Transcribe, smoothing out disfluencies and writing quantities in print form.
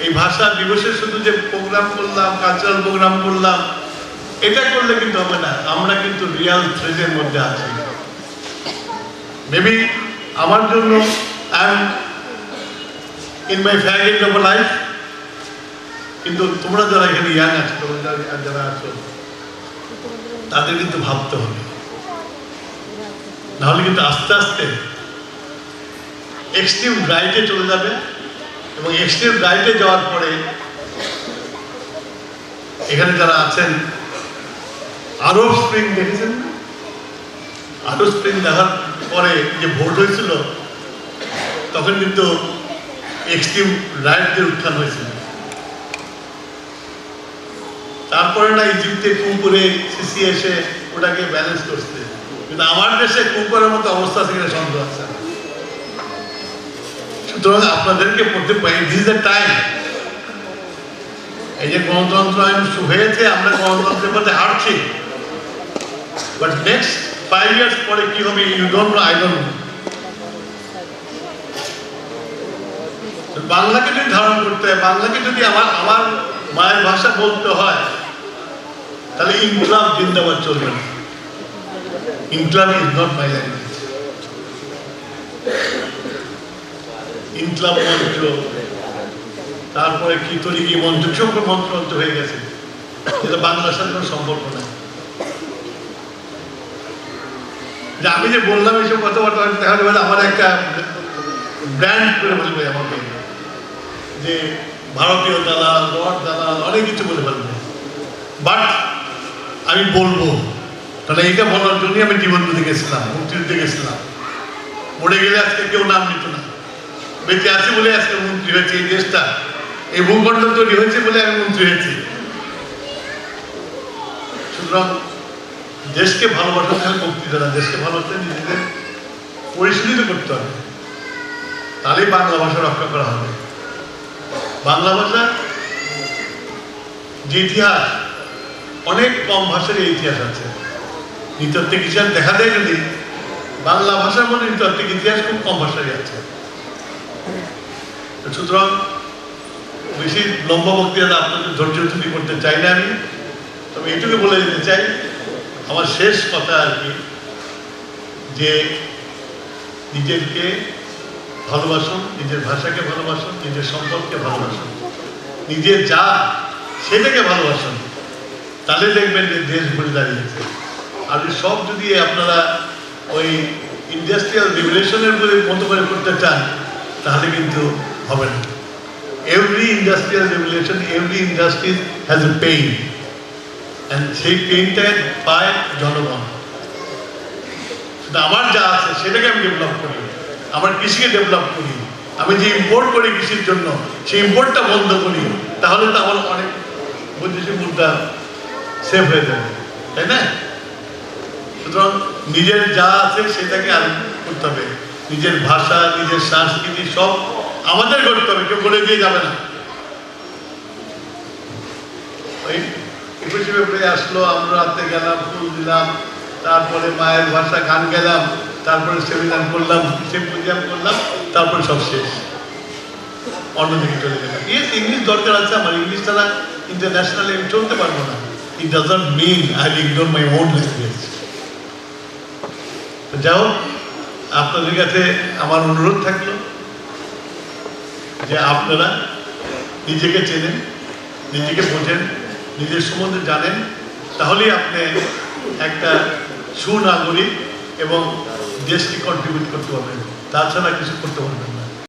এই ভাষা দিবসে শুধু যে প্রোগ্রাম করলাম, কালচারাল প্রোগ্রাম করলাম, এটা করলে কিন্তু হবে না। আমরা কিন্তু রিয়াল থ্রেডের মধ্যে আছি। মেবি আমার জন্য I am in my fag of life, কিন্তু তোমরা যারা এখানে ইয়াং আছো, তোমরা যারা আছো, তাদের কিন্তু ভাবতে হবে, নাহলে কিন্তু আস্তে আস্তে এক্সট্রিম রাইটে চলে যাবে। এবং এক্সট্রিম রাইটে যাওয়ার পরে এখানে যারা আছেন, আরব স্প্রিং দেখেছেন? আরব স্প্রিং দেখার পরে যে ভোট হয়েছিল, তখন কিন্তু এক্সট্রিম রাইটদের উত্থান হয়েছিল। তারপরে না ইজিপ্টে কু করে সিসি এসে ওটাকে ব্যালেন্স করছে, কিন্তু আমার দেশে কু করার মতো অবস্থা থেকে সন্দেহ আছে। সুতরাং আপনাদেরকে পড়তে পারি, দিস দ্য টাইম। এই যে গণতন্ত্র আইন হয়েছে, আমরা গণতন্ত্রের মধ্যে হাঁটছি, বাট নেক্সট 5 years পরে কি হবে you don't know, I don't know. বাংলাকে যদি ধারণ করতে হয়, বাংলাকে যদি আমার মায়ের ভাষা বলতে হয়, তাহলে ইনকলাব জিন্দাবাদ চলবে না। Inqilab is not my language. Inqilab মন্ত্র, তারপরে কি তরিকি মন্ত্র, সব মন্ত্র হয়ে গেছে, যেটা বাংলার সাথে কোনো সম্পর্ক নাই। যে আমি যে বললাম এইসব কথাবার্তা, তাহলে আমার একটা ব্র্যান্ড করে বলবে আমাকে, যে ভারতীয় দালাল, লর্ড দালাল, অনেক কিছু বলে ফেলবে। বাট আমি বলবো, তাহলে এইটা বলার জন্যই আমি জীবনযুদ্ধে গেছিলাম, মুক্তিযুদ্ধে গেছিলাম। মরে গেলে আজকে কেউ নাম নিত না, বেঁচে আছি বলে আজকে মন্ত্রী হয়েছে। এই দেশটা, এই ভূখণ্ড তৈরি হয়েছে বলে আমি মন্ত্রী হয়েছি। সুতরাং দেশকে ভালোবাসা তাহলে বক্তৃতা না, দেশকে ভালোবাসতে নিজেদের পরিশীলিত করতে হবে, তাহলেই বাংলা ভাষা রক্ষা করা হবে। বাংলা ভাষা যে ইতিহাস, অনেক কম ভাষার ইতিহাস আছে। নৃতাত্ত্বিক ইতিহাস দেখা দেয় যদি, বাংলা ভাষার মধ্যে নৃতাত্ত্বিক ইতিহাস খুব কম ভাষারই আছে। সুতরাং বেশি লম্বা বক্তৃতা আপনাদের ধৈর্য ধরি করতে চাই না আমি, তবে এইটুকু বলে দিতে চাই, আমার শেষ কথা আর কি, যে নিজেকে ভালোবাসুন, নিজের ভাষাকে ভালোবাসুন, নিজের সম্পদকে ভালোবাসুন, নিজের যা সেটাকে ভালোবাসুন, তাহলে দেখবেন যে দেশ ঘুরে দাঁড়িয়েছে। আর সব যদি আপনারা ওই ইন্ডাস্ট্রিয়াল রেভলিউশনের মতো করে করতে চান, তাহলে কিন্তু হবে না। Every industrial revolution, every industry has a pain, and সেই পেইনটা পায় জনগণ। আমার যা আছে সেটাকে আমি ডেভেলপ করি, আমার কৃষিকে ডেভেলপ করি, আমি যে ইম্পোর্ট করি কৃষির জন্য, সেই ইম্পোর্টটা বন্ধ করি, তাহলে তো আমার অনেক বৈদেশিক মুদ্রা সেভ হয়ে যাবে, তাই না? সুতরাং নিজের যা আছে সেটাকে আর করতে হবে। নিজের ভাষা, নিজের সংস্কৃতি সব আমাদের করতে হবে, কেউ করে দিয়ে যাবে না। ওই 21শে ফেব্রুয়ারি আসলো, আমরা রাতে গেলাম, ফুল দিলাম, তারপরে মায়ের ভাষা গান গেলাম, তারপরে সেমিনার করলাম, সিম্পোজিয়াম করলাম, তারপরে সব শেষ, অন্যদিকে চলে গেলাম। ইয়েস, ইংলিশ দরকার আছে আমার, ইংলিশ ছাড়া ইন্টারন্যাশনালি আমি চলতে পারবো না। It doesn't mean I ignore my own language. যাই হোক, আপনাদের কাছে আমার অনুরোধ থাকলো যে আপনারা নিজেকে চেনেন, নিজেকে বোঝেন, নিজের সম্বন্ধে জানেন, তাহলেই আপনি একটা সুনাগরিক এবং দেশকে কন্ট্রিবিউট করতে পারবেন, তাছাড়া কিছু করতে পারবেন না।